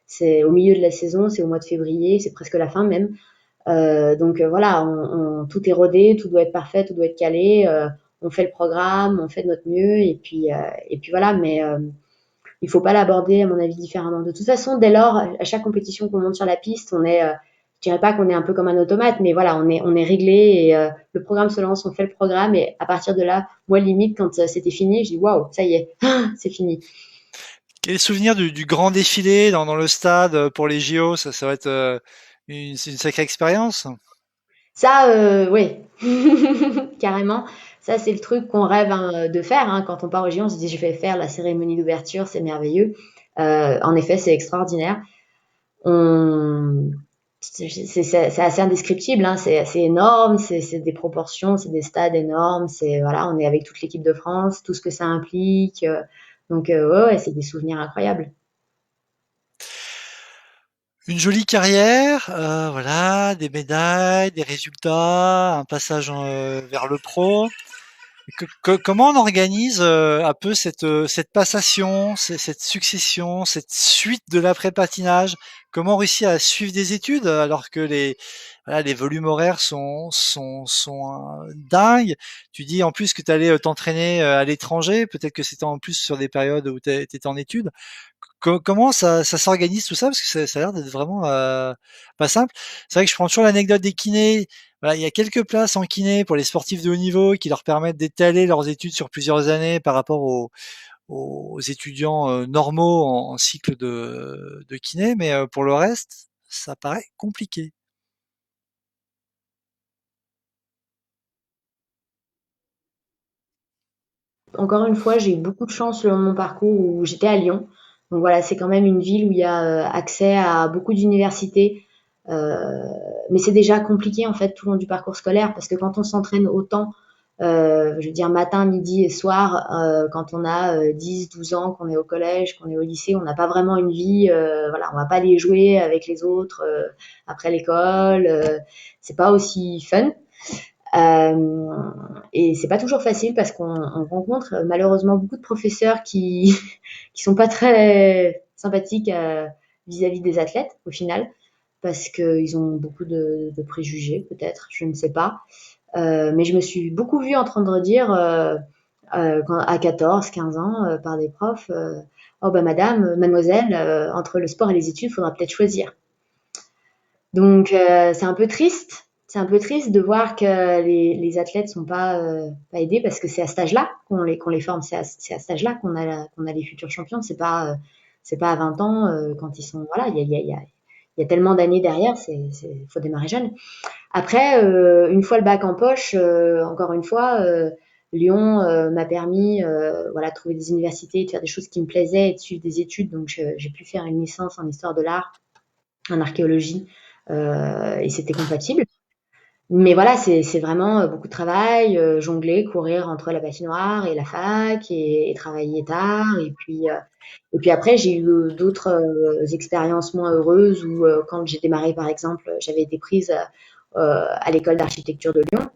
c'est au milieu de la saison, c'est au mois de février, c'est presque la fin même. Voilà, tout est rodé, tout doit être parfait, tout doit être calé. On fait le programme, on fait de notre mieux, et puis voilà. Mais il faut pas l'aborder, à mon avis, différemment. De toute façon, dès lors, à chaque compétition qu'on monte sur la piste, je dirais pas qu'on est un peu comme un automate, mais voilà, on est réglé et le programme se lance, on fait le programme, et à partir de là, moi limite, quand c'était fini, je dis waouh, ça y est, c'est fini. Quel souvenir du grand défilé dans le stade pour les JO? Ça va être c'est une sacrée expérience. Ça, oui, carrément. Ça, c'est le truc qu'on rêve hein, de faire. Hein. Quand on part au Géant, on se dit, je vais faire la cérémonie d'ouverture, c'est merveilleux. En effet, c'est extraordinaire. On... c'est assez indescriptible, hein. C'est énorme, c'est des proportions, c'est des stades énormes. Voilà, on est avec toute l'équipe de France, tout ce que ça implique. Ouais, c'est des souvenirs incroyables. Une jolie carrière, voilà, des médailles, des résultats, un passage vers le pro. Comment on organise un peu cette passation, cette succession, cette suite de l'après-patinage? Comment réussir à suivre des études alors que voilà, les volumes horaires sont dingues? Tu dis en plus que tu allais t'entraîner à l'étranger, peut-être que c'était en plus sur des périodes où tu étais en études. Comment ça s'organise tout ça? Parce que ça a l'air d'être vraiment pas simple. C'est vrai que je prends toujours l'anecdote des kinés. Voilà, il y a quelques places en kiné pour les sportifs de haut niveau qui leur permettent d'étaler leurs études sur plusieurs années par rapport aux étudiants normaux en cycle de kiné, mais pour le reste, ça paraît compliqué. Encore une fois, j'ai eu beaucoup de chance le long de mon parcours où j'étais à Lyon. Donc voilà, c'est quand même une ville où il y a accès à beaucoup d'universités. Euh, mais c'est déjà compliqué en fait tout le long du parcours scolaire parce que quand on s'entraîne autant, je veux dire matin, midi et soir, quand on a 10, 12 ans, qu'on est au collège, qu'on est au lycée, on n'a pas vraiment une vie. Voilà, on va pas aller jouer avec les autres après l'école. C'est pas aussi fun. Euh, et c'est pas toujours facile parce qu'on rencontre malheureusement beaucoup de professeurs qui qui sont pas très sympathiques vis-à-vis des athlètes au final parce qu'ils ont beaucoup de préjugés peut-être, je ne sais pas. Mais je me suis beaucoup vue entendre dire à 14, 15 ans par des profs, oh bah madame, mademoiselle, entre le sport et les études, il faudra peut-être choisir. Donc c'est un peu triste. c'est un peu triste de voir que les athlètes sont pas aidés parce que c'est à cet âge-là qu'on les forme. C'est à cet âge-là qu'on a les futurs champions. C'est pas à 20 ans quand ils sont. Voilà, il y a tellement d'années derrière, faut démarrer jeune. Après, une fois le bac en poche, encore une fois, Lyon m'a permis voilà, de trouver des universités, de faire des choses qui me plaisaient et de suivre des études. Donc, j'ai pu faire une licence en histoire de l'art, en archéologie, et c'était compatible. Mais voilà, c'est vraiment beaucoup de travail, jongler, courir entre la patinoire et la fac et travailler tard. Et puis après, j'ai eu d'autres expériences moins heureuses où quand j'ai démarré, par exemple, j'avais été prise à l'école d'architecture de Lyon.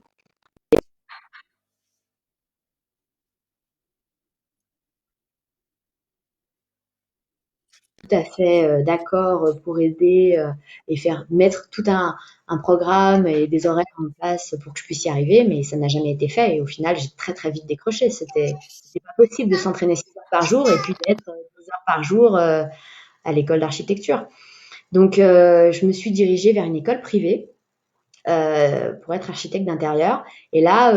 Tout à fait d'accord pour aider et faire mettre tout un programme et des horaires en place pour que je puisse y arriver, mais ça n'a jamais été fait. Et au final, j'ai très très vite décroché. C'était pas possible de s'entraîner 6 heures par jour et puis d'être 12 heures par jour à l'école d'architecture. Donc, je me suis dirigée vers une école privée pour être architecte d'intérieur. Et là,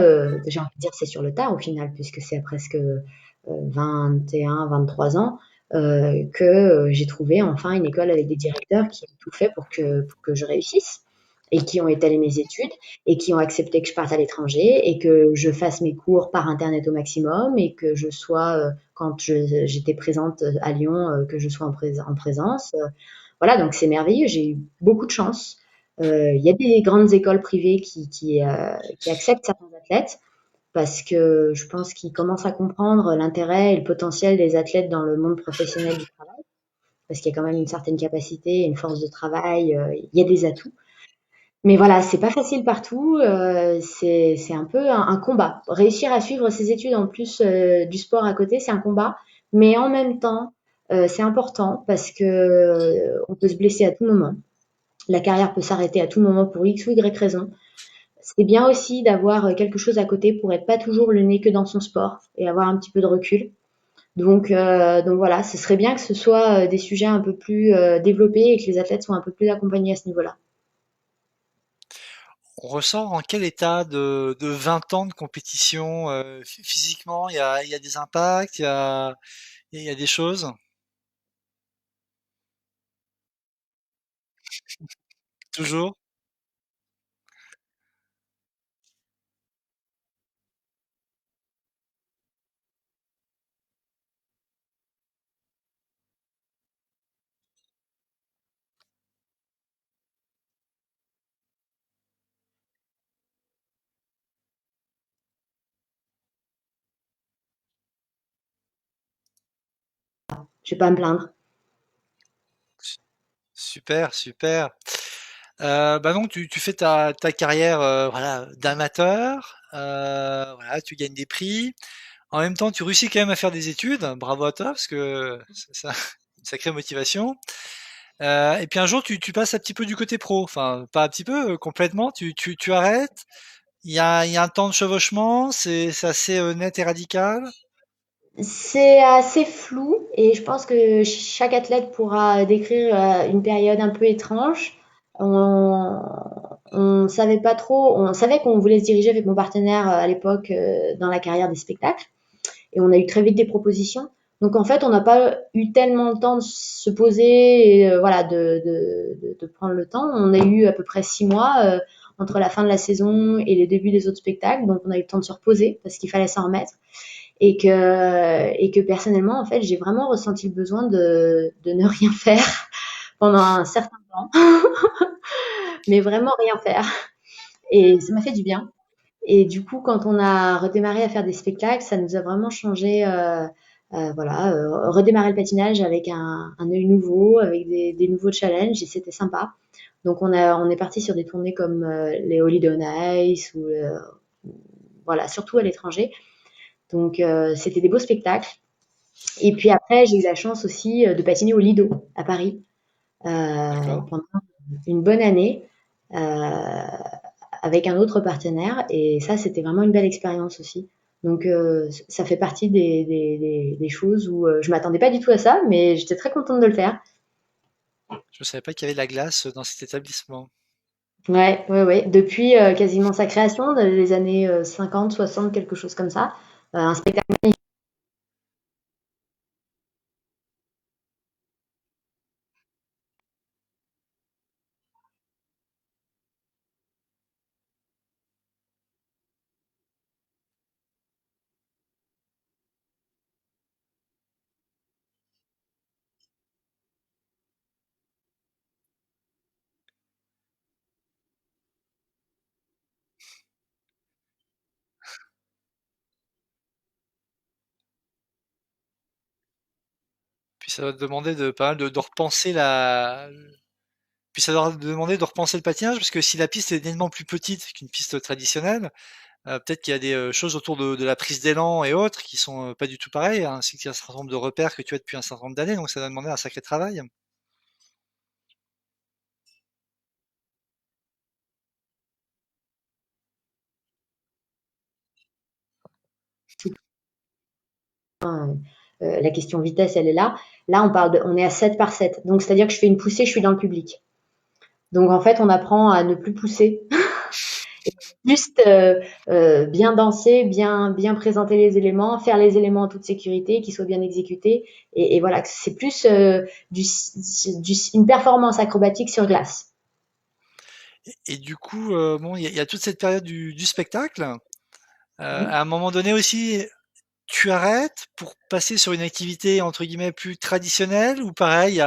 j'ai envie de dire c'est sur le tard au final, puisque c'est à presque 21, 23 ans que j'ai trouvé enfin une école avec des directeurs qui ont tout fait pour que je réussisse et qui ont étalé mes études et qui ont accepté que je parte à l'étranger et que je fasse mes cours par Internet au maximum et que je sois, quand j'étais présente à Lyon, que je sois en présence. Voilà, donc c'est merveilleux, j'ai eu beaucoup de chance. Il y a des grandes écoles privées qui acceptent certains athlètes parce que je pense qu'ils commencent à comprendre l'intérêt et le potentiel des athlètes dans le monde professionnel du travail, parce qu'il y a quand même une certaine capacité, une force de travail, il y a des atouts. Mais voilà, c'est pas facile partout, c'est un peu un combat. Réussir à suivre ses études en plus du sport à côté, c'est un combat, mais en même temps, c'est important parce que on peut se blesser à tout moment. La carrière peut s'arrêter à tout moment pour X ou Y raison. C'est bien aussi d'avoir quelque chose à côté pour être pas toujours le nez que dans son sport et avoir un petit peu de recul. Donc voilà, ce serait bien que ce soit des sujets un peu plus développés et que les athlètes soient un peu plus accompagnés à ce niveau-là. On ressort en quel état de 20 ans de compétition physiquement? Il y a des impacts, il y a des choses, toujours. Je vais pas me plaindre. Super, super. Bah donc tu fais ta carrière voilà d'amateur, voilà tu gagnes des prix. En même temps tu réussis quand même à faire des études. Bravo à toi parce que c'est ça une sacrée motivation. Et puis un jour tu passes un petit peu du côté pro, enfin pas un petit peu complètement. Tu arrêtes. Il y a un temps de chevauchement. C'est assez net et radical. C'est assez flou et je pense que chaque athlète pourra décrire une période un peu étrange. On, on savait pas trop, on savait qu'on voulait se diriger avec mon partenaire à l'époque dans la carrière des spectacles et on a eu très vite des propositions. Donc en fait, on n'a pas eu tellement le temps de se poser et voilà de prendre le temps. On a eu à peu près 6 mois entre la fin de la saison et les débuts des autres spectacles, donc on a eu le temps de se reposer parce qu'il fallait s'en remettre et que personnellement, en fait, j'ai vraiment ressenti le besoin de ne rien faire pendant un certain temps, mais vraiment rien faire. Et ça m'a fait du bien. Et du coup, quand on a redémarré à faire des spectacles, ça nous a vraiment changé. Voilà, redémarrer le patinage avec un œil nouveau, avec des nouveaux challenges, et c'était sympa. Donc on est parti sur des tournées comme les Holiday on Ice ou voilà, surtout à l'étranger. Donc c'était des beaux spectacles. Et puis après, j'ai eu la chance aussi de patiner au Lido à Paris D'accord. pendant une bonne année avec un autre partenaire. Et ça, c'était vraiment une belle expérience aussi. Donc ça fait partie des choses où je m'attendais pas du tout à ça, mais j'étais très contente de le faire. Je savais pas qu'il y avait de la glace dans cet établissement. Ouais, ouais, ouais. Depuis quasiment sa création, dans les années 50, 60, quelque chose comme ça. Un spectacle. Puis ça va te demander de pas mal de repenser la. Puis ça va te demander de repenser le patinage parce que si la piste est nettement plus petite qu'une piste traditionnelle, peut-être qu'il y a des choses autour de la prise d'élan et autres qui sont pas du tout pareilles, hein, ainsi qu'il y a un certain nombre de repères que tu as depuis un certain nombre d'années, donc ça va demander un sacré travail. La question vitesse, elle est là. Là, on est à 7 par 7. Donc, c'est-à-dire que je fais une poussée, je suis dans le public. Donc, en fait, on apprend à ne plus pousser, juste bien danser, bien présenter les éléments, faire les éléments en toute sécurité, qu'ils soient bien exécutés. Et voilà, c'est plus une performance acrobatique sur glace. Et du coup, bon, il y a toute cette période du spectacle. Oui. À un moment donné aussi, tu arrêtes pour passer sur une activité entre guillemets plus traditionnelle ou pareil,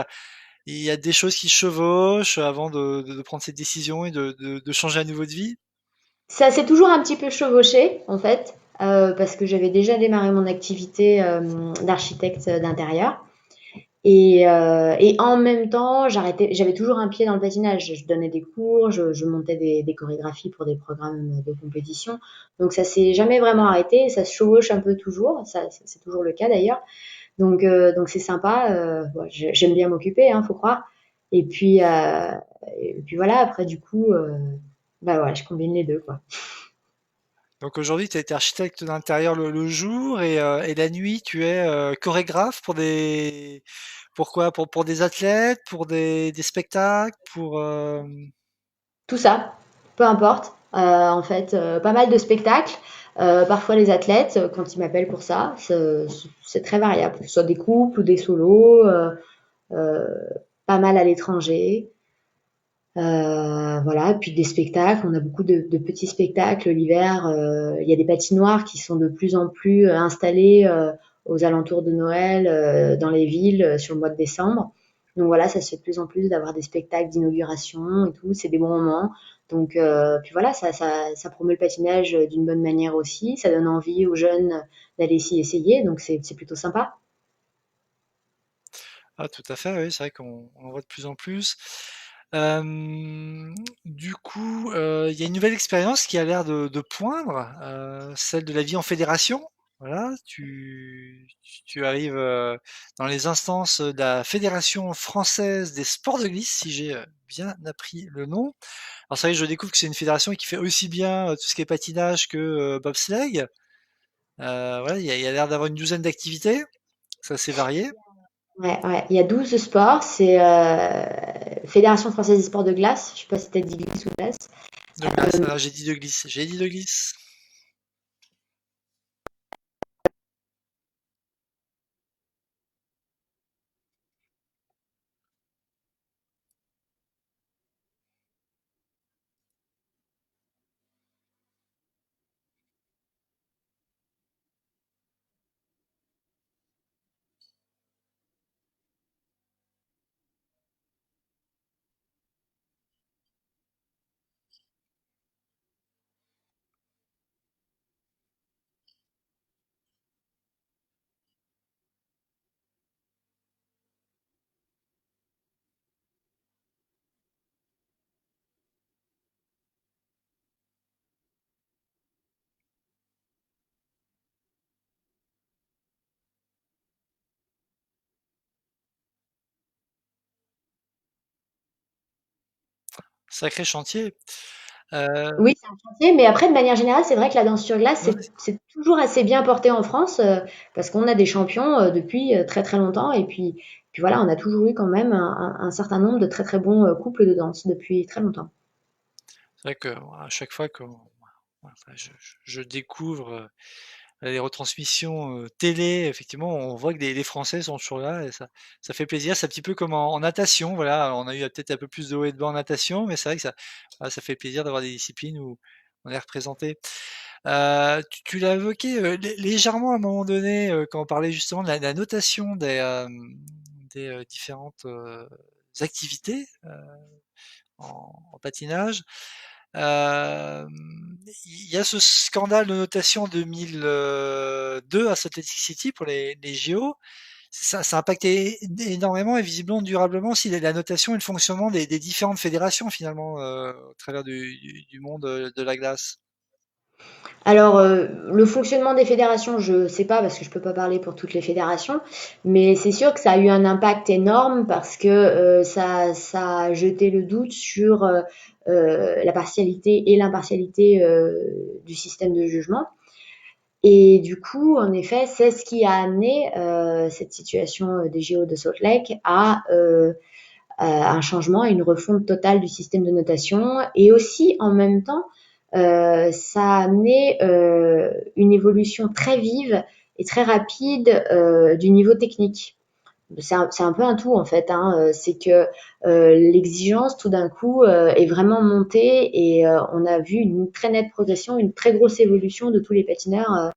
il y a des choses qui chevauchent avant de prendre cette décision et de changer à nouveau de vie? Ça s'est toujours un petit peu chevauché, en fait, parce que j'avais déjà démarré mon activité d'architecte d'intérieur. Et en même temps, j'avais toujours un pied dans le patinage. Je donnais des cours, je montais des chorégraphies pour des programmes de compétition. Donc ça s'est jamais vraiment arrêté. Ça se chevauche un peu toujours. Ça, c'est toujours le cas d'ailleurs. Donc c'est sympa. Bon, j'aime bien m'occuper, hein, faut croire. Et puis voilà. Après du coup, bah voilà, je combine les deux quoi. Donc aujourd'hui, tu as été architecte d'intérieur le jour et la nuit, tu es chorégraphe pour des pour quoi? Pour des athlètes, pour des spectacles, pour Tout ça, peu importe. En fait, pas mal de spectacles. Parfois les athlètes, quand ils m'appellent pour ça, c'est très variable. Que ce soit des couples ou des solos, euh, pas mal à l'étranger. Voilà, puis des spectacles. On a beaucoup de petits spectacles l'hiver. Il y a des patinoires qui sont de plus en plus installées aux alentours de Noël, dans les villes, sur le mois de décembre. Donc voilà, ça se fait de plus en plus d'avoir des spectacles d'inauguration et tout. C'est des bons moments. Donc puis voilà, ça promeut le patinage d'une bonne manière aussi. Ça donne envie aux jeunes d'aller s'y essayer. Donc c'est plutôt sympa. ah tout à fait, oui, c'est vrai qu'on en voit de plus en plus. Du coup, il y a une nouvelle expérience qui a l'air de poindre, celle de la vie en fédération. Voilà, tu arrives dans les instances de la Fédération française des sports de glisse, si j'ai bien appris le nom. Alors c'est vrai que je découvre que c'est une fédération qui fait aussi bien tout ce qui est patinage que bobsleigh. Voilà, il y a l'air d'avoir une douzaine d'activités, ça c'est varié. Ouais, ouais. Il y a 12 sports. C'est Fédération française des sports de glace. Je sais pas si tu as dit glisse ou glace. De glace, alors j'ai dit de glisse, j'ai dit de glisse. Sacré chantier. Euh, Oui, c'est un chantier, mais après, de manière générale, c'est vrai que la danse sur glace, ouais, c'est toujours assez bien porté en France, parce qu'on a des champions depuis très très longtemps. Et puis voilà, on a toujours eu quand même un certain nombre de très très bons couples de danse depuis très longtemps. C'est vrai que à chaque fois que enfin, je découvre les retransmissions télé, effectivement, on voit que les Français sont toujours là et ça fait plaisir. C'est un petit peu comme en natation, voilà. Alors, on a eu peut-être un peu plus de haut et de bas en natation, mais c'est vrai que voilà, ça fait plaisir d'avoir des disciplines où on est représenté. Tu l'as évoqué légèrement à un moment donné quand on parlait justement de la notation des différentes activités en patinage. Euh, il y a ce scandale de notation en 2002 à Salt Lake City pour les JO. Ça a impacté énormément et visiblement durablement aussi la notation et le fonctionnement des différentes fédérations finalement au travers du monde de la glace. Alors, le fonctionnement des fédérations, je sais pas parce que je peux pas parler pour toutes les fédérations, mais c'est sûr que ça a eu un impact énorme parce que ça a jeté le doute sur la partialité et l'impartialité du système de jugement. Et du coup, en effet, c'est ce qui a amené cette situation des JO de Salt Lake à un changement et une refonte totale du système de notation. Et aussi, en même temps, ça a amené une évolution très vive et très rapide du niveau technique. C'est un peu un tout en fait. Hein. C'est que l'exigence tout d'un coup est vraiment montée et on a vu une très nette progression, une très grosse évolution de tous les patineurs.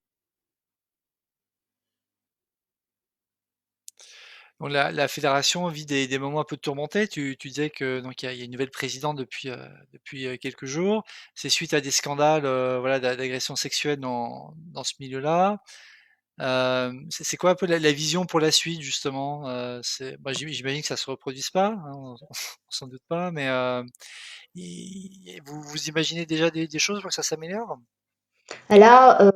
Donc la fédération vit des moments un peu tourmentés. Tu disais que donc il y a une nouvelle présidente depuis quelques jours. C'est suite à des scandales voilà d'agression sexuelle dans ce milieu-là. C'est quoi un peu la vision pour la suite justement? J'imagine que ça se reproduise pas, hein, on s'en doute pas, mais vous imaginez déjà des choses pour que ça s'améliore? Là,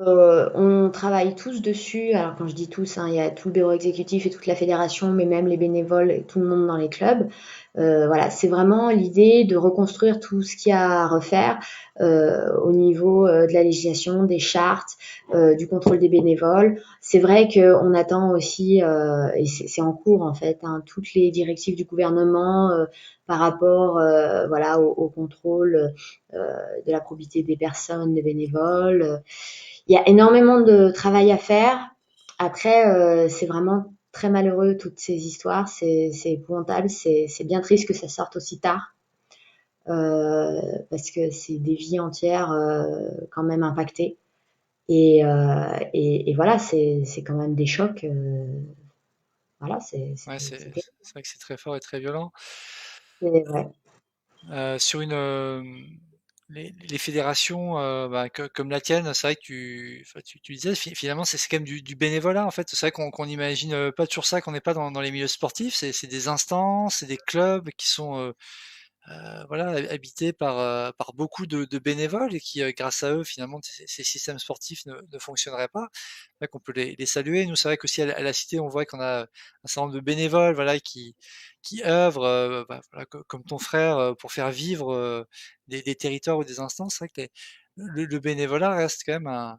on travaille tous dessus. Alors quand je dis tous, hein, il y a tout le bureau exécutif et toute la fédération, mais même les bénévoles et tout le monde dans les clubs. Voilà, c'est vraiment l'idée de reconstruire tout ce qu'il y a à refaire au niveau de la législation, des chartes, du contrôle des bénévoles. C'est vrai qu'on attend aussi, et c'est en cours en fait, hein, toutes les directives du gouvernement par rapport voilà, au contrôle de la probité des personnes, des bénévoles. Il y a énormément de travail à faire. Après, c'est vraiment très malheureux toutes ces histoires, c'est épouvantable, c'est bien triste que ça sorte aussi tard parce que c'est des vies entières quand même impactées. Et voilà, c'est quand même des chocs. Voilà, Ouais, c'est c'est vrai que c'est très fort et très violent. ouais. Sur les fédérations bah, comme la tienne, c'est vrai que enfin, tu disais finalement c'est quand même du bénévolat en fait. C'est vrai qu'on n'imagine pas toujours ça, qu'on n'est pas dans les milieux sportifs. C'est des instances, c'est des clubs qui sont voilà, habités par beaucoup de bénévoles et qui, grâce à eux, finalement, ces systèmes sportifs ne fonctionneraient pas. C'est vrai qu'on peut les saluer. Nous, c'est vrai qu'aussi à la Cité, on voit qu'on a un certain nombre de bénévoles, voilà, qui œuvrent, bah, voilà, comme ton frère, pour faire vivre des territoires ou des instances. C'est vrai que le bénévolat reste quand même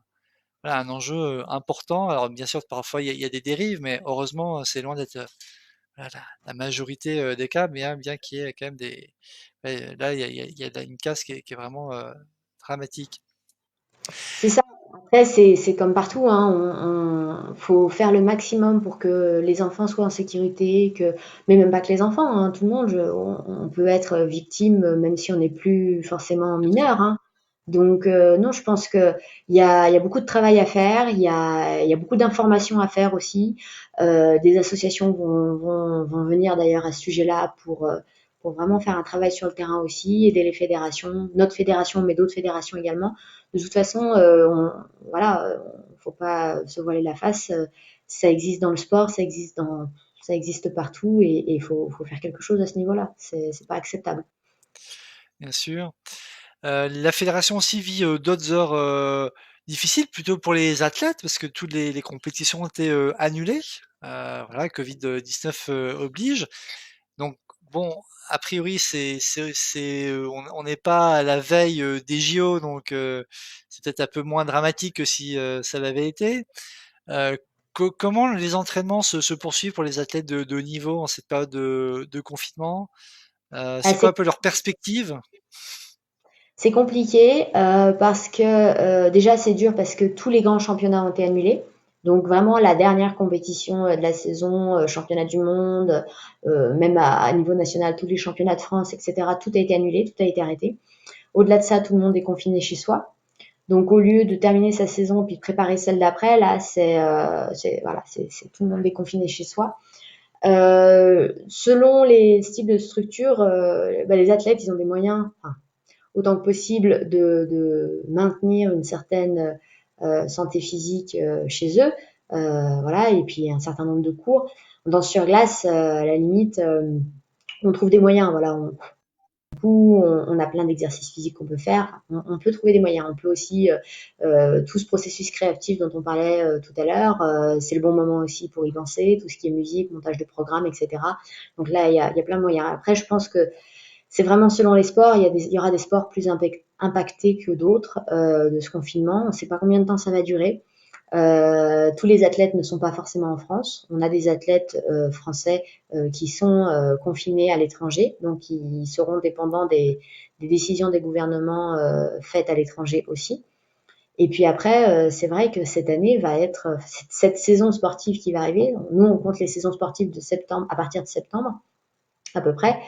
voilà, un enjeu important. Alors, bien sûr, parfois, il y a des dérives, mais heureusement, c'est loin d'être voilà, la majorité des cas, bien qu'il y ait quand même ouais, là, il y a une casse qui est vraiment dramatique. C'est ça. Après, c'est comme partout, hein. Faut faire le maximum pour que les enfants soient en sécurité, mais même pas que les enfants, hein, tout le monde. On peut être victime même si on n'est plus forcément mineur, hein. Donc non, je pense que il y a beaucoup de travail à faire. Il y a beaucoup d'informations à faire aussi. Des associations vont venir d'ailleurs à ce sujet-là pour vraiment faire un travail sur le terrain aussi, aider les fédérations, notre fédération, mais d'autres fédérations également. De toute façon, voilà, faut pas se voiler la face. Ça existe dans le sport, ça existe partout et il faut faire quelque chose à ce niveau-là. C'est pas acceptable. Bien sûr. La fédération aussi vit d'autres heures difficiles, plutôt pour les athlètes, parce que toutes les compétitions ont été annulées. Voilà, Covid-19 oblige. Donc bon, a priori, on n'est pas à la veille des JO, donc c'est peut-être un peu moins dramatique que si ça l'avait été. Euh, comment les entraînements se poursuivent pour les athlètes de haut niveau en cette période de confinement? Ah, C'est quoi un peu leur perspective? C'est compliqué parce que déjà c'est dur parce que tous les grands championnats ont été annulés. Donc vraiment la dernière compétition de la saison, championnat du monde, même à niveau national, tous les championnats de France, etc., tout a été annulé, tout a été arrêté. Au-delà de ça, tout le monde est confiné chez soi. Donc au lieu de terminer sa saison puis de préparer celle d'après, là voilà, c'est tout le monde est confiné chez soi. Selon les styles de structure, les athlètes ils ont des moyens, enfin, autant que possible de maintenir une certaine santé physique chez eux, voilà, et puis un certain nombre de cours. Dans sur glace, à la limite, on trouve des moyens, voilà, on a plein d'exercices physiques qu'on peut faire. On peut trouver des moyens. On peut aussi tout ce processus créatif dont on parlait tout à l'heure. C'est le bon moment aussi pour y penser. Tout ce qui est musique, montage de programme, etc. Donc là, il y a plein de moyens. Après, je pense que c'est vraiment selon les sports. Il y aura des sports plus impactés que d'autres de ce confinement. On ne sait pas combien de temps ça va durer. Tous les athlètes ne sont pas forcément en France. On a des athlètes français qui sont confinés à l'étranger, donc ils seront dépendants des décisions des gouvernements faites à l'étranger aussi. Et puis après, c'est vrai que cette année va être cette saison sportive qui va arriver. Nous, on compte les saisons sportives de septembre à partir de septembre à peu près.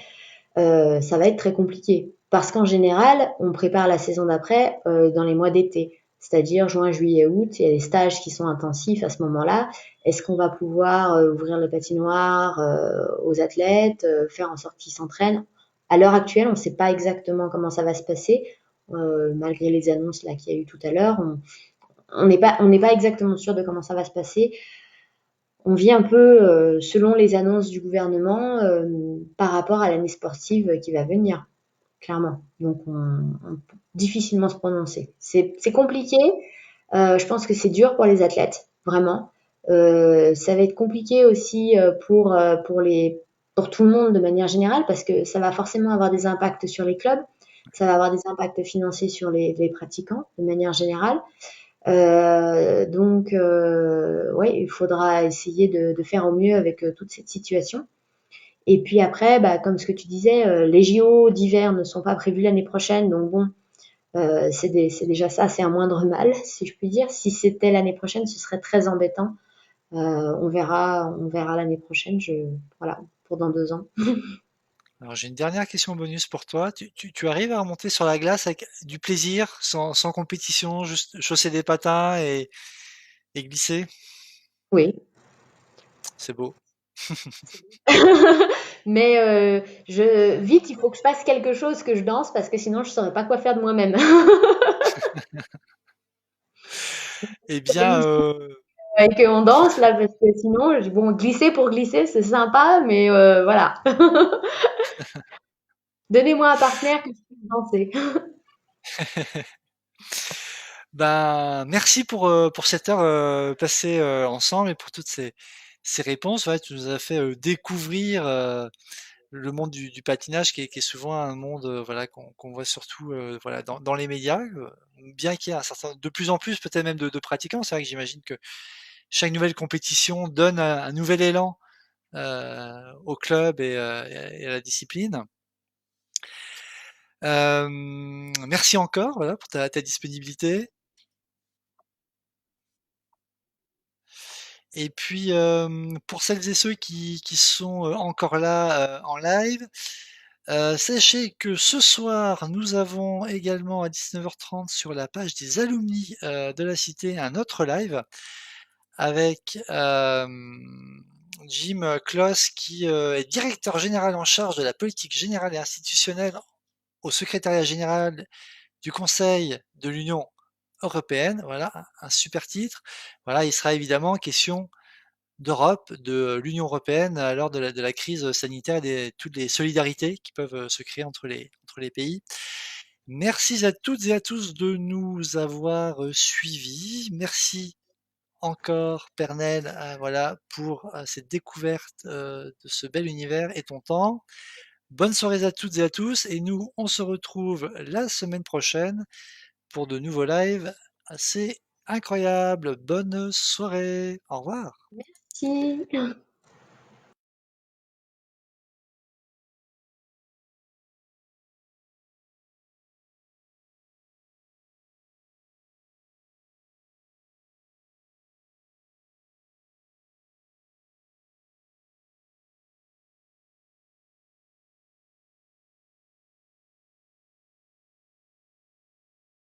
Ça va être très compliqué parce qu'en général, on prépare la saison d'après dans les mois d'été, c'est-à-dire juin, juillet, août. Il y a des stages qui sont intensifs à ce moment-là. Est-ce qu'on va pouvoir ouvrir le patinoire aux athlètes, faire en sorte qu'ils s'entraînent? À l'heure actuelle, on ne sait pas exactement comment ça va se passer, malgré les annonces là qu'il y a eu tout à l'heure. On n'est pas exactement sûr de comment ça va se passer. On vit un peu selon les annonces du gouvernement par rapport à l'année sportive qui va venir, clairement. Donc, on peut difficilement se prononcer. C'est compliqué. Je pense que c'est dur pour les athlètes, vraiment. Ça va être compliqué aussi pour tout le monde de manière générale parce que ça va forcément avoir des impacts sur les clubs. Ça va avoir des impacts financiers sur les pratiquants de manière générale. Ouais, il faudra essayer de faire au mieux avec toute cette situation. Et puis après, bah, comme ce que tu disais, les JO d'hiver ne sont pas prévus l'année prochaine, donc bon, c'est déjà ça, c'est un moindre mal, si je puis dire. Si c'était l'année prochaine, ce serait très embêtant. On verra l'année prochaine, voilà, pour dans 2 ans. Alors j'ai une dernière question bonus pour toi. Tu arrives à remonter sur la glace avec du plaisir, sans compétition, juste chausser des patins et glisser? Oui. C'est beau. Mais vite, il faut que je fasse quelque chose que je danse parce que sinon je saurais pas quoi faire de moi-même. Eh bien, Et qu'on danse là parce que sinon, bon, glisser pour glisser, c'est sympa, mais voilà. Donnez-moi un partenaire que je puisse danser. ben, merci pour cette heure passée ensemble et pour toutes ces réponses. Ouais, tu nous as fait découvrir le monde du patinage qui est souvent un monde voilà qu'on voit surtout voilà dans les médias, bien qu'il y ait de plus en plus peut-être même de pratiquants. C'est vrai que j'imagine que chaque nouvelle compétition donne un nouvel élan au club et à la discipline. Merci encore voilà, pour ta disponibilité. Et puis, pour celles et ceux qui sont encore là en live, sachez que ce soir, nous avons également à 19h30 sur la page des alumni de la Cité un autre live avec Jim Kloss qui est directeur général en charge de la politique générale et institutionnelle au secrétariat général du Conseil de l'Union européenne. Voilà, un super titre. Voilà, il sera évidemment question d'Europe, de l'Union européenne à l'heure de la crise sanitaire et toutes les solidarités qui peuvent se créer entre les pays. Merci à toutes et à tous de nous avoir suivis. Merci encore, Pernel, voilà, pour cette découverte de ce bel univers et ton temps. Bonne soirée à toutes et à tous et nous, on se retrouve la semaine prochaine pour de nouveaux lives assez incroyables. Bonne soirée. Au revoir. Si.